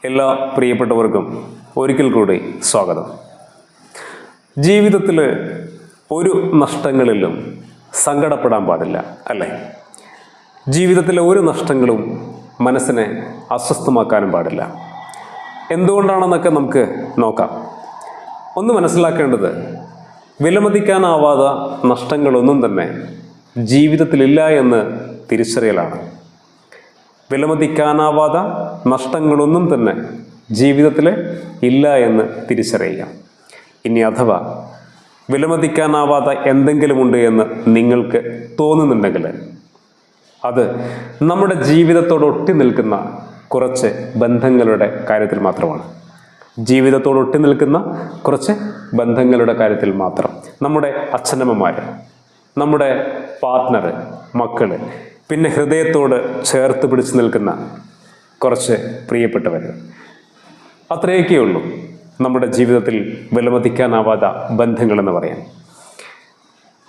എല്ലാ പ്രിയപ്പെട്ടവർക്കും ഒരിക്കൽ കൂടി സ്വാഗതം. ജീവിതത്തിൽ ഒരു നഷ്ടങ്ങളിലും സങ്കടപ്പെടാൻ പാടില്ല, അല്ലേ? ജീവിതത്തിലെ ഒരു നഷ്ടങ്ങളും മനസ്സിനെ അസ്വസ്ഥമാക്കാനും പാടില്ല. എന്തുകൊണ്ടാണെന്നൊക്കെ നമുക്ക് നോക്കാം. ഒന്ന് മനസ്സിലാക്കേണ്ടത്, വിലമതിക്കാനാവാത്ത നഷ്ടങ്ങളൊന്നും തന്നെ ജീവിതത്തിലില്ല എന്ന് തിരിച്ചറിയലാണ്. വിലമതിക്കാനാവാത്ത നഷ്ടങ്ങളൊന്നും തന്നെ ജീവിതത്തിൽ ഇല്ല എന്ന് തിരിച്ചറിയുക. ഇനി അഥവാ വിലമതിക്കാനാവാത്ത എന്തെങ്കിലുമുണ്ട് എന്ന് നിങ്ങൾക്ക് തോന്നുന്നുണ്ടെങ്കിൽ അത് നമ്മുടെ ജീവിതത്തോട് ഒട്ടി നിൽക്കുന്ന കുറച്ച് ബന്ധങ്ങളുടെ കാര്യത്തിൽ മാത്രമാണ്. ജീവിതത്തോട് ഒട്ടി നിൽക്കുന്ന കുറച്ച് ബന്ധങ്ങളുടെ കാര്യത്തിൽ മാത്രം. നമ്മുടെ അച്ഛനമ്മമാർ, നമ്മുടെ പാർട്ട്ണർ, മക്കൾ, പിന്നെ ഹൃദയത്തോട് ചേർത്ത് പിടിച്ച് നിൽക്കുന്ന കുറച്ച് പ്രിയപ്പെട്ടവർ, അത്രയൊക്കെ ഉള്ളൂ നമ്മുടെ ജീവിതത്തിൽ വിലമതിക്കാനാവാത്ത ബന്ധങ്ങളെന്ന് പറയാൻ.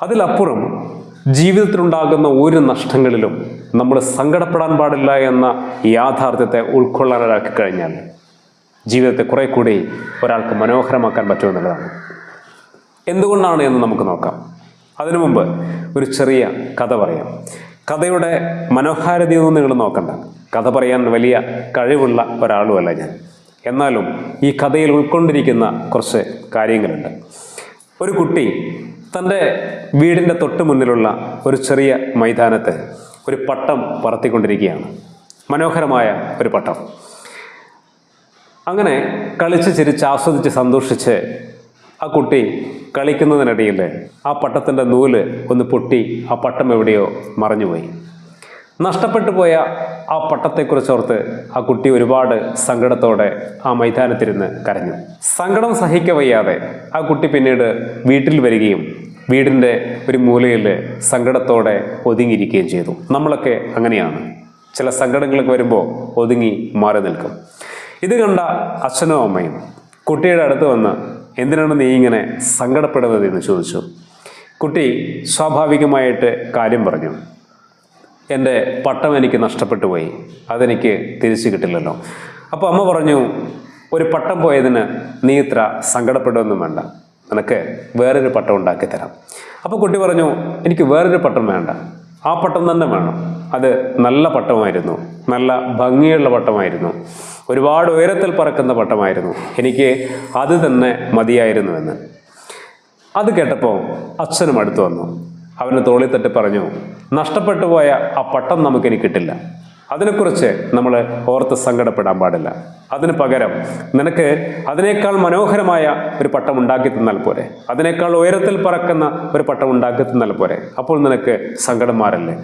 അതിലപ്പുറം ജീവിതത്തിലുണ്ടാകുന്ന ഒരു നഷ്ടങ്ങളിലും നമ്മൾ സങ്കടപ്പെടാൻ പാടില്ല എന്ന യാഥാർത്ഥ്യത്തെ ഉൾക്കൊള്ളാനാക്കി കഴിഞ്ഞാൽ ജീവിതത്തെ കുറെ കൂടി ഒരാൾക്ക് മനോഹരമാക്കാൻ പറ്റുമെന്നുള്ളതാണ്. എന്തുകൊണ്ടാണ് എന്ന് നമുക്ക് നോക്കാം. അതിനു മുമ്പ് ഒരു ചെറിയ കഥ പറയാം. കഥയുടെ മനോഹാരിതയൊന്നും നിങ്ങൾ നോക്കണ്ട. കഥ പറയാൻ വലിയ കഴിവുള്ള ഒരാളുമല്ല ഞാൻ. എന്നാലും ഈ കഥയിൽ ഉൾക്കൊണ്ടിരിക്കുന്ന കുറച്ച് കാര്യങ്ങളുണ്ട്. ഒരു കുട്ടി തൻ്റെ വീടിൻ്റെ തൊട്ട് മുന്നിലുള്ള ഒരു ചെറിയ മൈതാനത്ത് ഒരു പട്ടം പറത്തിക്കൊണ്ടിരിക്കുകയാണ്. മനോഹരമായ ഒരു പട്ടം. അങ്ങനെ കളിച്ച് ചിരിച്ച് ആസ്വദിച്ച് സന്തോഷിച്ച് ആ കുട്ടി കളിക്കുന്നതിനിടയിൽ ആ പട്ടത്തിൻ്റെ നൂല് ഒന്ന് പൊട്ടി ആ പട്ടം എവിടെയോ മറഞ്ഞുപോയി. നഷ്ടപ്പെട്ടു പോയ ആ പട്ടത്തെക്കുറിച്ചോർത്ത് ആ കുട്ടി ഒരുപാട് സങ്കടത്തോടെ ആ മൈതാനത്തിരുന്ന് കരഞ്ഞു. സങ്കടം സഹിക്കവയ്യാതെ ആ കുട്ടി പിന്നീട് വീട്ടിൽ വരികയും വീടിൻ്റെ ഒരു മൂലയിൽ സങ്കടത്തോടെ ഒതുങ്ങിയിരിക്കുകയും ചെയ്തു. നമ്മളൊക്കെ അങ്ങനെയാണ്. ചില സങ്കടങ്ങളൊക്കെ വരുമ്പോൾ ഒതുങ്ങി മാറി നിൽക്കും. ഇത് കണ്ട അച്ഛനും അമ്മയും കുട്ടിയുടെ അടുത്ത് വന്ന്, എന്തിനാണ് നീ ഇങ്ങനെ സങ്കടപ്പെടുന്നത് എന്ന് ചോദിച്ചു. കുട്ടി സ്വാഭാവികമായിട്ട് കാര്യം പറഞ്ഞു. എൻ്റെ പട്ടം എനിക്ക് നഷ്ടപ്പെട്ടു പോയി, അതെനിക്ക് തിരിച്ചു കിട്ടില്ലല്ലോ. അപ്പോൾ അമ്മ പറഞ്ഞു, ഒരു പട്ടം പോയതിന് നീ ഇത്ര സങ്കടപ്പെടുകയൊന്നും വേണ്ട, നിനക്ക് വേറൊരു പട്ടം ഉണ്ടാക്കി തരാം. അപ്പോൾ കുട്ടി പറഞ്ഞു, എനിക്ക് വേറൊരു പട്ടം വേണ്ട, ആ പട്ടം തന്നെ വേണം. അത് നല്ല പട്ടമായിരുന്നു, നല്ല ഭംഗിയുള്ള പട്ടമായിരുന്നു, ഒരുപാട് ഉയരത്തിൽ പറക്കുന്ന പട്ടമായിരുന്നു, എനിക്ക് അത് തന്നെ മതിയായിരുന്നുവെന്ന്. അത് കേട്ടപ്പോൾ അച്ഛനും അടുത്ത് വന്നു. അവന് തോളിൽ തട്ടി പറഞ്ഞു, നഷ്ടപ്പെട്ടു പോയ ആ പട്ടം നമുക്കിനി കിട്ടില്ല, അതിനെക്കുറിച്ച് നമ്മൾ ഓർത്ത് സങ്കടപ്പെടാൻ പാടില്ല. അതിന് പകരം നിനക്ക് അതിനേക്കാൾ മനോഹരമായ ഒരു പട്ടം ഉണ്ടാക്കി തന്നാൽ പോരെ, അതിനേക്കാൾ ഉയരത്തിൽ പറക്കുന്ന ഒരു പട്ടം ഉണ്ടാക്കി തന്നാൽ പോരെ, അപ്പോൾ നിനക്ക് സങ്കടം മാറില്ലേ.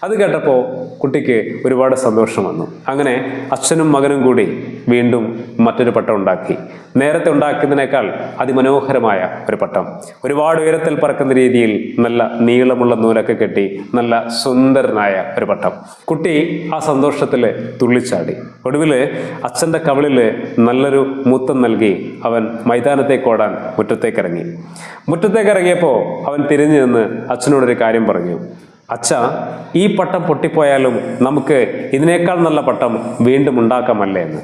അത് കേട്ടപ്പോൾ കുട്ടിക്ക് ഒരുപാട് സന്തോഷം വന്നു. അങ്ങനെ അച്ഛനും മകനും കൂടി വീണ്ടും മറ്റൊരു പട്ടം ഉണ്ടാക്കി. നേരത്തെ ഉണ്ടാക്കിയതിനേക്കാൾ അതിമനോഹരമായ ഒരു പട്ടം, ഒരുപാട് ഉയരത്തിൽ പറക്കുന്ന രീതിയിൽ നല്ല നീളമുള്ള നൂലൊക്കെ കെട്ടി നല്ല സുന്ദരനായ ഒരു പട്ടം. കുട്ടി ആ സന്തോഷത്തിൽ തുള്ളിച്ചാടി. ഒടുവിൽ അച്ഛൻ്റെ കവിളിൽ നല്ലൊരു മുത്തം നൽകി അവൻ മൈതാനത്തേക്ക് ഓടാൻ മുറ്റത്തേക്കിറങ്ങി. മുറ്റത്തേക്കിറങ്ങിയപ്പോൾ അവൻ തിരിഞ്ഞു നിന്ന് അച്ഛനോടൊരു കാര്യം പറഞ്ഞു. അച്ഛ, ഈ പട്ടം പൊട്ടിപ്പോയാലും നമുക്ക് ഇതിനേക്കാൾ നല്ല പട്ടം വീണ്ടും ഉണ്ടാക്കാമല്ലേ എന്ന്.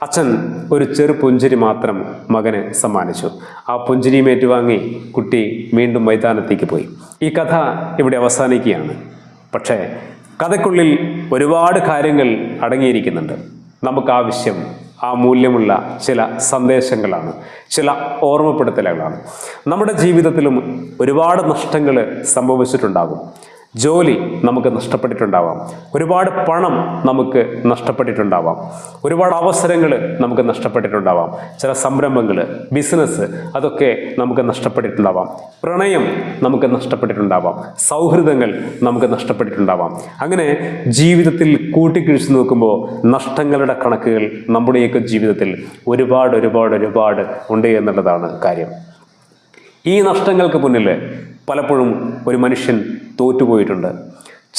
അച്ഛൻ ഒരു ചെറു പുഞ്ചിരി മാത്രം മകന് സമ്മാനിച്ചു. ആ പുഞ്ചിരിയും ഏറ്റുവാങ്ങി കുട്ടി വീണ്ടും മൈതാനത്തേക്ക് പോയി. ഈ കഥ ഇവിടെ അവസാനിക്കുകയാണ്. പക്ഷേ കഥയ്ക്കുള്ളിൽ ഒരുപാട് കാര്യങ്ങൾ അടങ്ങിയിരിക്കുന്നുണ്ട്. നമുക്കാവശ്യം ആ മൂല്യമുള്ള ചില സന്ദേശങ്ങളാണ്, ചില ഓർമ്മപ്പെടുത്തലുകളാണ്. നമ്മുടെ ജീവിതത്തിലും ഒരുപാട് നഷ്ടങ്ങൾ സംഭവിച്ചിട്ടുണ്ടാകും. ജോലി നമുക്ക് നഷ്ടപ്പെട്ടിട്ടുണ്ടാവാം, ഒരുപാട് പണം നമുക്ക് നഷ്ടപ്പെട്ടിട്ടുണ്ടാവാം, ഒരുപാട് അവസരങ്ങൾ നമുക്ക് നഷ്ടപ്പെട്ടിട്ടുണ്ടാവാം, ചില സംരംഭങ്ങൾ, ബിസിനസ്, അതൊക്കെ നമുക്ക് നഷ്ടപ്പെട്ടിട്ടുണ്ടാവാം, പ്രണയം നമുക്ക് നഷ്ടപ്പെട്ടിട്ടുണ്ടാവാം, സൗഹൃദങ്ങൾ നമുക്ക് നഷ്ടപ്പെട്ടിട്ടുണ്ടാവാം. അങ്ങനെ ജീവിതത്തിൽ കൂട്ടിക്കിഴിച്ച് നോക്കുമ്പോൾ നഷ്ടങ്ങളുടെ കണക്കുകൾ നമ്മുടെയൊക്കെ ജീവിതത്തിൽ ഒരുപാട് ഒരുപാട് ഒരുപാട് ഉണ്ട് എന്നുള്ളതാണ് കാര്യം. ഈ നഷ്ടങ്ങൾക്ക് മുന്നിൽ പലപ്പോഴും ഒരു മനുഷ്യൻ തോറ്റുപോയിട്ടുണ്ട്.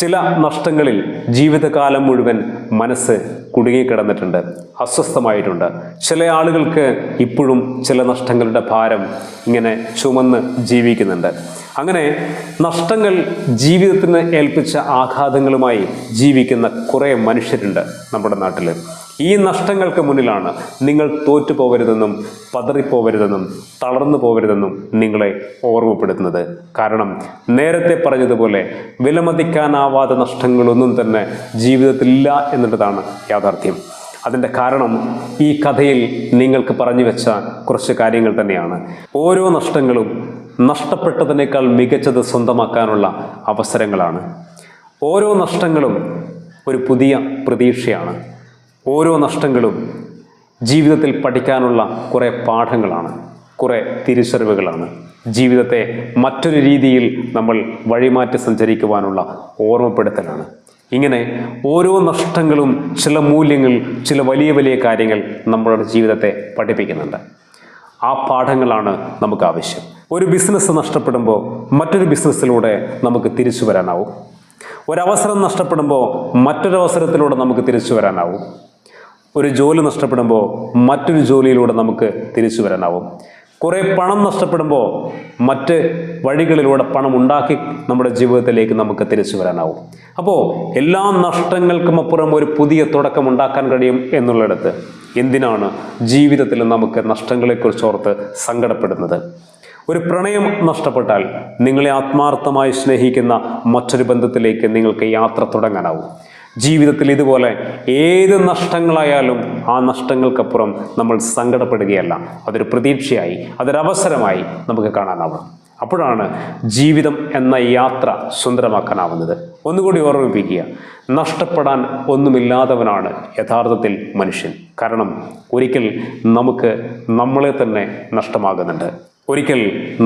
ചില നഷ്ടങ്ങളിൽ ജീവിതകാലം മുഴുവൻ മനസ്സ് കുടുങ്ങിക്കിടന്നിട്ടുണ്ട്, അസ്വസ്ഥമായിട്ടുണ്ട്. ചില ആളുകൾക്ക് ഇപ്പോഴും ചില നഷ്ടങ്ങളുടെ ഭാരം ഇങ്ങനെ ചുമന്ന് ജീവിക്കുന്നുണ്ട്. അങ്ങനെ നഷ്ടങ്ങൾ ജീവിതത്തിന് ഏൽപ്പിച്ച ആഘാതങ്ങളുമായി ജീവിക്കുന്ന കുറേ മനുഷ്യരുണ്ട് നമ്മുടെ നാട്ടിൽ. ഈ നഷ്ടങ്ങൾക്ക് മുന്നിലാണ് നിങ്ങൾ തോറ്റുപോകരുതെന്നും പതറിപ്പോകരുതെന്നും തളർന്നു പോകരുതെന്നും നിങ്ങളെ ഓർമ്മപ്പെടുത്തുന്നത്. കാരണം നേരത്തെ പറഞ്ഞതുപോലെ വിലമതിക്കാനാവാത്ത നഷ്ടങ്ങളൊന്നും തന്നെ ജീവിതത്തിലില്ല എന്നുള്ളതാണ് യാഥാർത്ഥ്യം. അതിൻ്റെ കാരണം ഈ കഥയിൽ നിങ്ങൾക്ക് പറഞ്ഞു വെച്ച കുറച്ച് കാര്യങ്ങൾ തന്നെയാണ്. ഓരോ നഷ്ടങ്ങളും നഷ്ടപ്പെട്ടതിനേക്കാൾ മികച്ചത് സ്വന്തമാക്കാനുള്ള അവസരങ്ങളാണ്. ഓരോ നഷ്ടങ്ങളും ഒരു പുതിയ പ്രതീക്ഷയാണ്. ഓരോ നഷ്ടങ്ങളും ജീവിതത്തിൽ പഠിക്കാനുള്ള കുറേ പാഠങ്ങളാണ്, കുറേ തിരിച്ചറിവുകളാണ്. ജീവിതത്തെ മറ്റൊരു രീതിയിൽ നമ്മൾ വഴിമാറ്റി സഞ്ചരിക്കുവാനുള്ള ഓർമ്മപ്പെടുത്തലാണ്. ഇങ്ങനെ ഓരോ നഷ്ടങ്ങളും ചില മൂല്യങ്ങൾ, ചില വലിയ വലിയ കാര്യങ്ങൾ നമ്മുടെ ജീവിതത്തെ പഠിപ്പിക്കുന്നുണ്ട്. ആ പാഠങ്ങളാണ് നമുക്ക് ആവശ്യം. ഒരു ബിസിനസ് നഷ്ടപ്പെടുമ്പോൾ മറ്റൊരു ബിസിനസ്സിലൂടെ നമുക്ക് തിരിച്ചു വരാനാവും. ഒരവസരം നഷ്ടപ്പെടുമ്പോൾ മറ്റൊരവസരത്തിലൂടെ നമുക്ക് തിരിച്ചു വരാനാവും. ഒരു ജോലി നഷ്ടപ്പെടുമ്പോൾ മറ്റൊരു ജോലിയിലൂടെ നമുക്ക് തിരിച്ചു വരാനാവും. കുറേ പണം നഷ്ടപ്പെടുമ്പോൾ മറ്റ് വഴികളിലൂടെ പണം ഉണ്ടാക്കി നമ്മുടെ ജീവിതത്തിലേക്ക് നമുക്ക് തിരിച്ചു വരാനാവും. അപ്പോൾ എല്ലാ നഷ്ടങ്ങൾക്കും അപ്പുറം ഒരു പുതിയ തുടക്കം ഉണ്ടാക്കാൻ കഴിയും എന്നുള്ളിടത്ത് എന്തിനാണ് ജീവിതത്തിൽ നമുക്ക് നഷ്ടങ്ങളെക്കുറിച്ച് ഓർത്ത് സങ്കടപ്പെടുന്നത്? ഒരു പ്രണയം നഷ്ടപ്പെട്ടാൽ നിങ്ങളെ ആത്മാർത്ഥമായി സ്നേഹിക്കുന്ന മറ്റൊരു ബന്ധത്തിലേക്ക് നിങ്ങൾക്ക് യാത്ര തുടങ്ങാനാവും. ജീവിതത്തിൽ ഇതുപോലെ ഏത് നഷ്ടങ്ങളായാലും ആ നഷ്ടങ്ങൾക്കപ്പുറം നമ്മൾ സങ്കടപ്പെടുകയല്ല, അതൊരു പ്രതീക്ഷയായി, അതൊരവസരമായി നമുക്ക് കാണാനാവണം. അപ്പോഴാണ് ജീവിതം എന്ന യാത്ര സുന്ദരമാക്കാനാവുന്നത്. ഒന്നുകൂടി ഓർമ്മിപ്പിക്കുക, നഷ്ടപ്പെടാൻ ഒന്നുമില്ലാത്തവനാണ് യഥാർത്ഥത്തിൽ മനുഷ്യൻ. കാരണം ഒരിക്കൽ നമുക്ക് നമ്മളെ തന്നെ നഷ്ടമാകുന്നുണ്ട്. ഒരിക്കൽ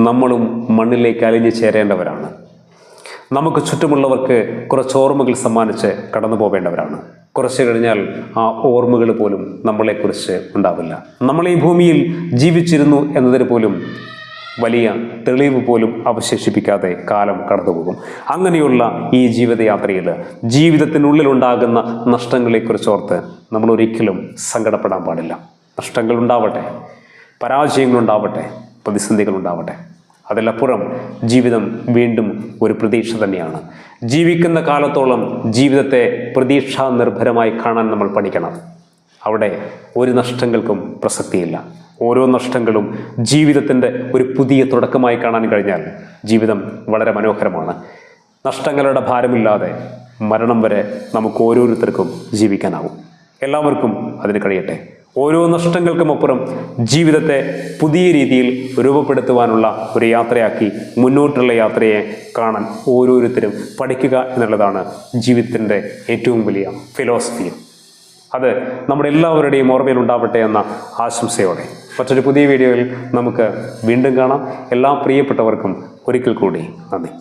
നമ്മളും മണ്ണിലേക്ക് അലിഞ്ഞു ചേരേണ്ടവരാണ്. നമുക്ക് ചുറ്റുമുള്ളവർക്ക് കുറച്ച് ഓർമ്മകൾ സമ്മാനിച്ച് കടന്നു പോവേണ്ടവരാണ്. കുറച്ച് കഴിഞ്ഞാൽ ആ ഓർമ്മകൾ പോലും നമ്മളെക്കുറിച്ച് ഉണ്ടാവില്ല. നമ്മൾ ഈ ഭൂമിയിൽ ജീവിച്ചിരുന്നു എന്നതിന് പോലും വലിയ തെളിവ് പോലും അവശേഷിപ്പിക്കാതെ കാലം കടന്നുപോകും. അങ്ങനെയുള്ള ഈ ജീവിതയാത്രയിൽ ജീവിതത്തിനുള്ളിലുണ്ടാകുന്ന നഷ്ടങ്ങളെക്കുറിച്ച് ഓർത്ത് നമ്മൾ ഒരിക്കലും സങ്കടപ്പെടാൻ പാടില്ല. നഷ്ടങ്ങളുണ്ടാവട്ടെ, പരാജയങ്ങളുണ്ടാവട്ടെ, പ്രതിസന്ധികളുണ്ടാവട്ടെ, അതിലപ്പുറം ജീവിതം വീണ്ടും ഒരു പ്രതീക്ഷ തന്നെയാണ്. ജീവിക്കുന്ന കാലത്തോളം ജീവിതത്തെ പ്രതീക്ഷാ നിർഭരമായി കാണാൻ നമ്മൾ പഠിക്കണം. അവിടെ ഒരു നഷ്ടങ്ങൾക്കും പ്രസക്തിയില്ല. ഓരോ നഷ്ടങ്ങളും ജീവിതത്തിൻ്റെ ഒരു പുതിയ തുടക്കമായി കാണാൻ കഴിഞ്ഞാൽ ജീവിതം വളരെ മനോഹരമാണ്. നഷ്ടങ്ങളുടെ ഭാരമില്ലാതെ മരണം വരെ നമുക്ക് ഓരോരുത്തർക്കും ജീവിക്കാനാവും. എല്ലാവർക്കും അതിന് കഴിയട്ടെ. ഓരോ നഷ്ടങ്ങൾക്കും അപ്പുറം ജീവിതത്തെ പുതിയ രീതിയിൽ രൂപപ്പെടുത്തുവാനുള്ള ഒരു യാത്രയാക്കി മുന്നോട്ടുള്ള യാത്രയെ കാണാൻ ഓരോരുത്തരും പഠിക്കുക എന്നുള്ളതാണ് ജീവിതത്തിൻ്റെ ഏറ്റവും വലിയ ഫിലോസഫി. അത് നമ്മുടെ എല്ലാവരുടെയും ഓർമ്മയിൽ ഉണ്ടാവട്ടെ എന്ന ആശംസയോടെ മറ്റൊരു പുതിയ വീഡിയോയിൽ നമുക്ക് വീണ്ടും കാണാം. എല്ലാ പ്രിയപ്പെട്ടവർക്കും ഒരിക്കൽ കൂടി നന്ദി.